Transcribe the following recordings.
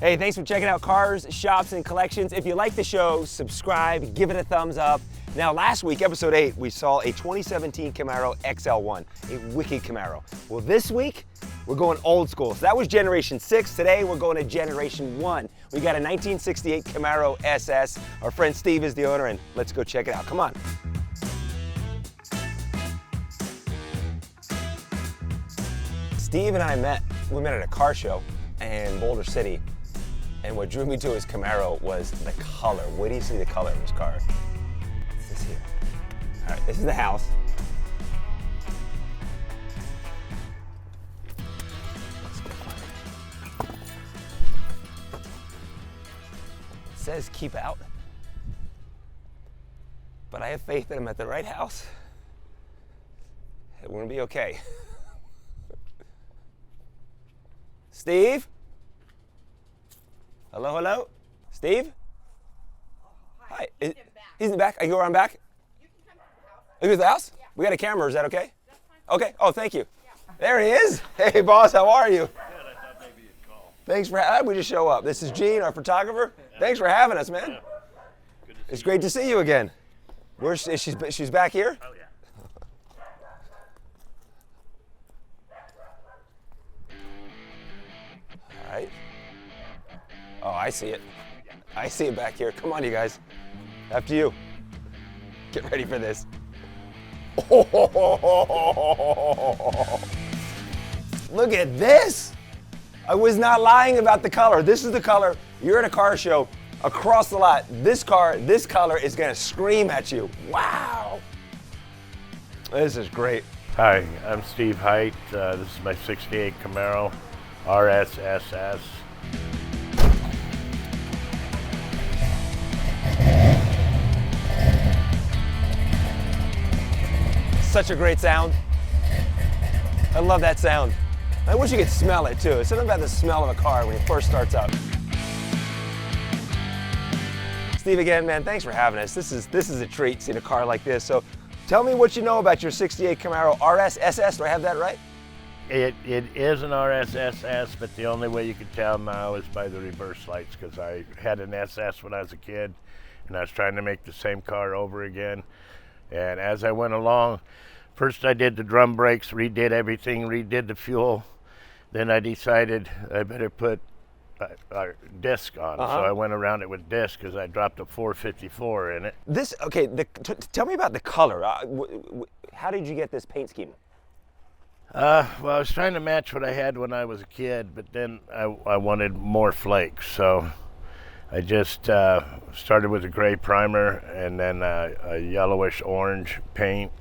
Hey, thanks for checking out Cars, Shops, and Collections. If you like the show, subscribe, give it a thumbs up. Now, last week, episode 8, we saw a 2017 Camaro XL1, a wicked Camaro. Well, this week, we're going old school. So that was Generation 6. Today, we're going to Generation 1. We got a 1968 Camaro SS. Our friend Steve is the owner, and let's go check it out. Come on. Steve and I met at a car show in Boulder City. And what drew me to his Camaro was the color. Wait till you see the color of his car. What's this here? All right, this is the house. Let's go find it. It says keep out. But I have faith that I'm at the right house. It won't be okay. Steve? Hello, hello? Steve? Hi. He's in the back. Are you around back? You can come to the house. Are you at the house? Yeah. We got a camera. Is that okay? That's fine. Okay. Oh, thank you. Yeah. There he is. Hey, boss. How are you? Good. I thought maybe you'd call. Thanks for having me. Just show up. This is Gene, our photographer. Yeah. Thanks for having us, man. Yeah. Good to see it's great to see you again. Where's she's back here? Oh, yeah. All right. Oh, I see it. I see it back here. Come on, you guys. After you. Get ready for this. Oh, look at this. I was not lying about the color. This is the color. You're at a car show across the lot. This color is going to scream at you. Wow. This is great. Hi, I'm Steve Hite. This is my 68 Camaro RS SS. Such a great sound. I love that sound. I wish you could smell it too. It's something about the smell of a car when it first starts up. Steve, again, man, thanks for having us. This is a treat seeing a car like this. So tell me what you know about your 68 Camaro RS SS. Do I have that right? It is an RS SS, but the only way you can tell now is by the reverse lights, because I had an SS when I was a kid and I was trying to make the same car over again. And as I went along, first I did the drum brakes, redid everything, redid the fuel. Then I decided I better put a disc on. So I went around it with disc because I dropped a 454 in it. This, okay, tell me about the color. How did you get this paint scheme? Well, I was trying to match what I had when I was a kid, but then I wanted more flakes. So I just started with a gray primer and then a yellowish orange paint,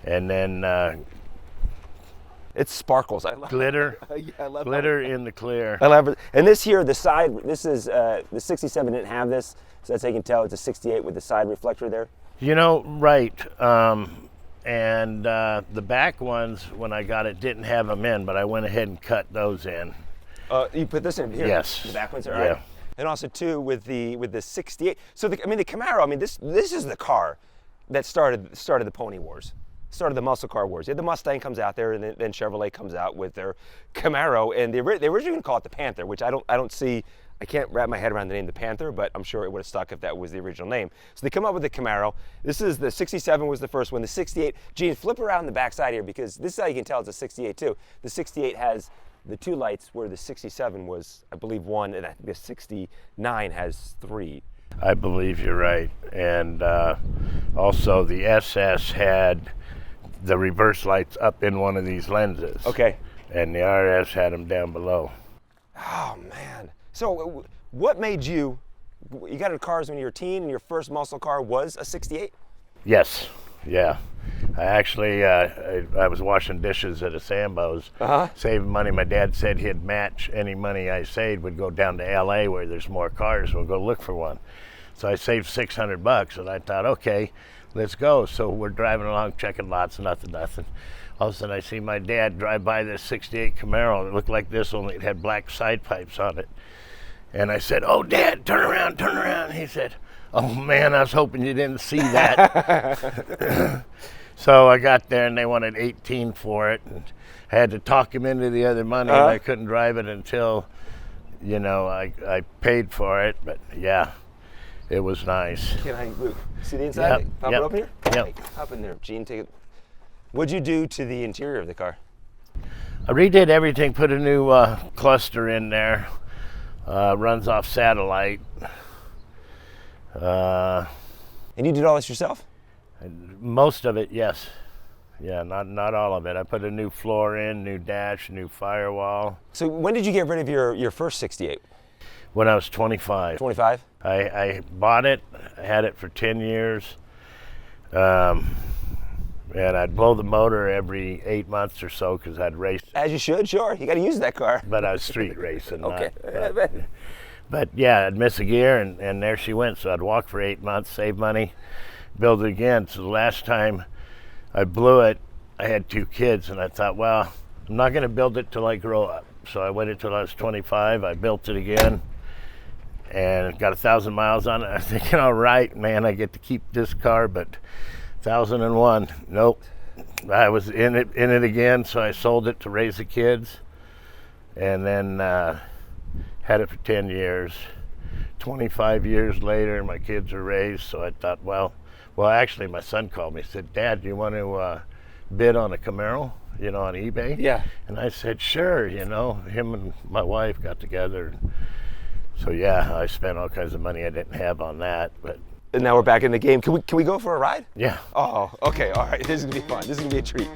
and then it sparkles. I love glitter. Yeah, I love glitter in the clear. I love it. And this here, the side. This is the 67 didn't have this, so that's how you can tell it's a 68 with the side reflector there. You know, right. And the back ones, when I got it, didn't have them in, but I went ahead and cut those in. You put this in here. Yes. The back ones are yeah. right. And also too with the 68. So the Camaro. I mean, this is the car that started the pony wars, started the muscle car wars. The Mustang comes out there, and then Chevrolet comes out with their Camaro, and they originally going to call it the Panther, which I don't see. I can't wrap my head around the name the Panther, but I'm sure it would have stuck if that was the original name. So they come up with the Camaro. This is the 67 was the first one. The 68. Gene, flip around the back side here, because this is how you can tell it's a 68 too. The 68 has the two lights where the 67 was, I believe, one, and I think the 69 has three. I believe you're right. And also the SS had the reverse lights up in one of these lenses. Okay. And the RS had them down below. Oh, man. So what made you got into cars when you were a teen, and your first muscle car was a 68? Yes, yeah. I actually, I was washing dishes at a Sambo's, saving money. My dad said he'd match any money I saved, would go down to LA where there's more cars, we'll go look for one. So I saved $600, and I thought, okay, let's go. So we're driving along, checking lots, nothing. All of a sudden I see my dad drive by this 68 Camaro. It looked like this, only it had black side pipes on it. And I said, oh, Dad, turn around. And he said, oh, man, I was hoping you didn't see that. So I got there, and they wanted 18 for it. And I had to talk him into the other money, and I couldn't drive it until you know, I paid for it, but yeah, it was nice. Can I see the inside? Yep, Pop yep, it open here? yep. Hey, hop in there, Gene. Take it. What'd you do to the interior of the car? I redid everything, put a new cluster in there, runs off satellite. And you did all this yourself? Most of it, yes. Yeah, not all of it. I put a new floor in, new dash, new firewall. So when did you get rid of your first 68? When I was 25. 25? I bought it, I had it for 10 years. And I'd blow the motor every 8 months or so because I'd race. As you should, sure. You got to use that car. But I was street racing. Okay. But yeah, I'd miss a gear and there she went. So I'd walk for 8 months, save money, build it again. So the last time I blew it, I had 2 kids and I thought, well, I'm not going to build it till I grow up. So I waited till I was 25. I built it again and got 1,000 miles on it. I'm thinking, all right, man, I get to keep this car, but 1001, nope. I was in it again, so I sold it to raise the kids, and then had it for 10 years. 25 years later, my kids are raised, so I thought, well, actually, my son called me. He said, Dad, do you want to bid on a Camaro, you know, on eBay? Yeah. And I said, sure, you know. Him and my wife got together. So yeah, I spent all kinds of money I didn't have on that, but. And now we're back in the game. Can we go for a ride? Yeah. Oh, okay, all right. This is gonna be fun. This is gonna be a treat.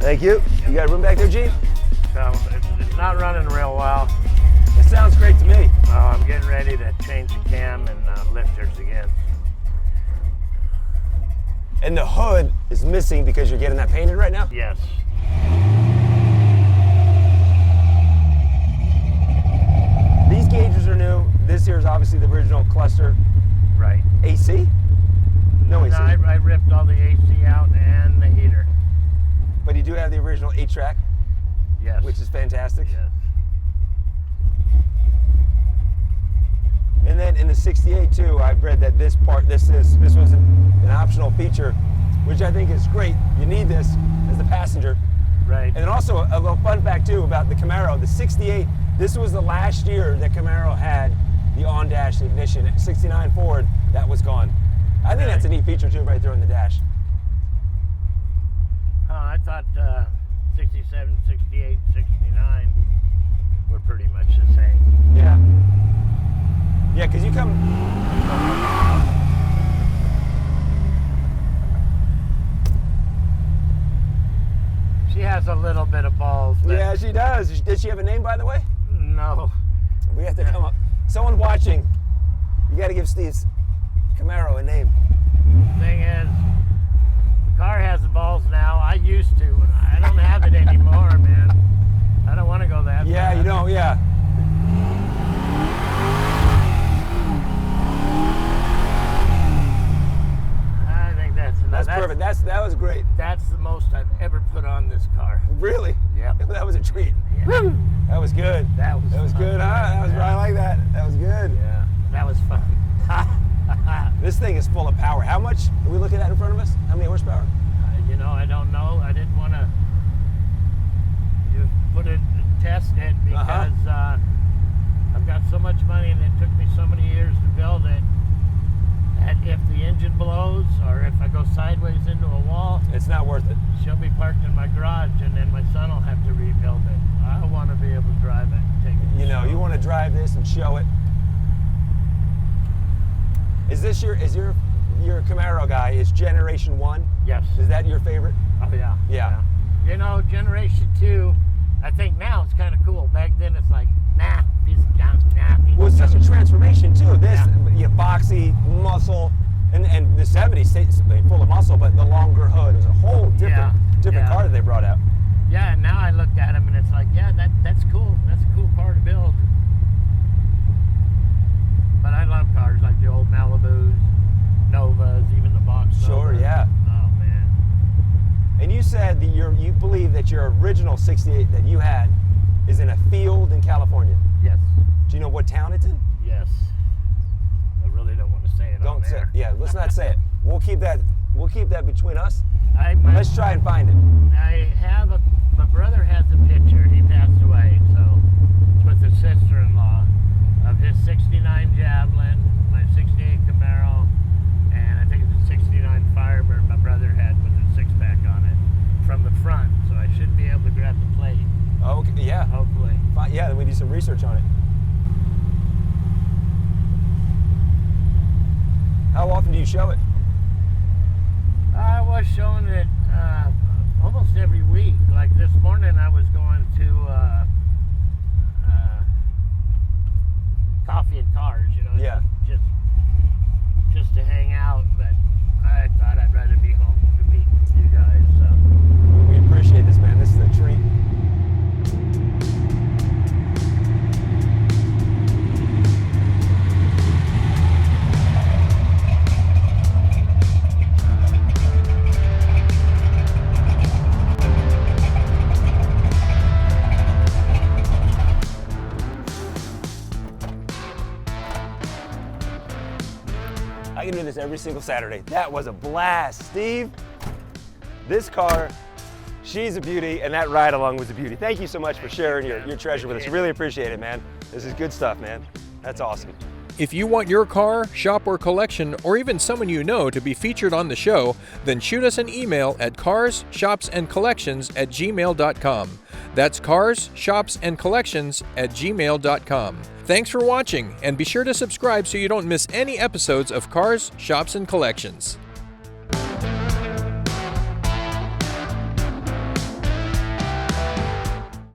Thank you. You got room back there, Gene? So it's not running real well. It sounds great to me. I'm getting ready to change the cam and lifters again. And the hood is missing because you're getting that painted right now? Yes. These gauges are new. This here is obviously the original cluster. Right. AC? No AC. No, I ripped all the AC out and the heater. But you do have the original 8-track, Yes. which is fantastic. Yes. And then in the 68 too, I've read that this was an optional feature, which I think is great. You need this as the passenger. Right. And then also a little fun fact too about the Camaro, the 68, this was the last year that Camaro had the on-dash ignition. 69 Ford, that was gone. I think that's a neat feature too, right there on the dash. I thought 67, 68, 69 were pretty much the same. Yeah. Yeah, because you come. She has a little bit of balls. But Yeah, she does. Did she have a name, by the way? no. We have to come up. Someone watching, you got to give Steve's Camaro a name. Thing is, the car has the balls now. I used to, and I don't have it anymore, man. I don't want to go that Yeah, fast. you don't. Yeah. I think that's enough. That's perfect. That was great. That's the most I've ever put on this car. Really? Yeah. That was a treat. Yeah. That was good. That was fun. good, huh? That was. I like that. That was good. Yeah, that was fun. This thing is full of power. How much are we looking at in front of us? How many horsepower? You know, I don't know. I didn't want to put it, test it because I've got so much money and it took me so many years to build it that if the engine blows or if I go sideways into a wall, It's not worth it. she'll be parked in my garage and then my son will have to rebuild it. I want to be able to drive it and take it. You know, you want to drive this and show it. Is your Camaro guy is Generation 1? Yes. Is that your favorite? Oh, yeah. Yeah. You know, Generation 2, I think now it's kind of cool. Back then it's like, nah, piece of junk, nah, piece Well, it's of such a junk. transformation too. This, boxy, muscle, and the 70s stays full of muscle, but the longer hood is a whole different car that they brought out. Yeah, and now I looked at them and it's like, yeah, that's cool. That's a cool car to build. But I love cars like the old Malibus, Novas, even the box Sure, Novas. yeah. Oh man. And you said that you believe that your original 68 that you had is in a field in California. Yes. Do you know what town it's in? Yes. I really don't want to say it on there. Yeah, let's not say it. We'll keep that between us. Let's try and find it. I have my brother has a picture. He passed away, so it's with his sister-in-law of his 69 Javelin, my 68 Camaro, and I think it's a 69 Firebird my brother had with a six-pack on it from the front, so I should be able to grab the plate. Okay, yeah. Hopefully. Fine, yeah, then we do some research on it. How often do you show it? I was showing it almost every week. Like this morning I was going to Coffee and Cars, Yeah. just to hang out, but I thought I'd rather be home to meet you guys. So. We appreciate this, man. This is a treat. I can do this every single Saturday. That was a blast, Steve. This car, she's a beauty, and that ride along was a beauty. Thank you so much for sharing your treasure with us. Really appreciate it, man. This is good stuff, man. That's awesome. If you want your car, shop, or collection, or even someone you know to be featured on the show, then shoot us an email at carshopsandcollections@gmail.com. That's carshopsandcollections@gmail.com. Thanks for watching, and be sure to subscribe so you don't miss any episodes of Cars, Shops, and Collections.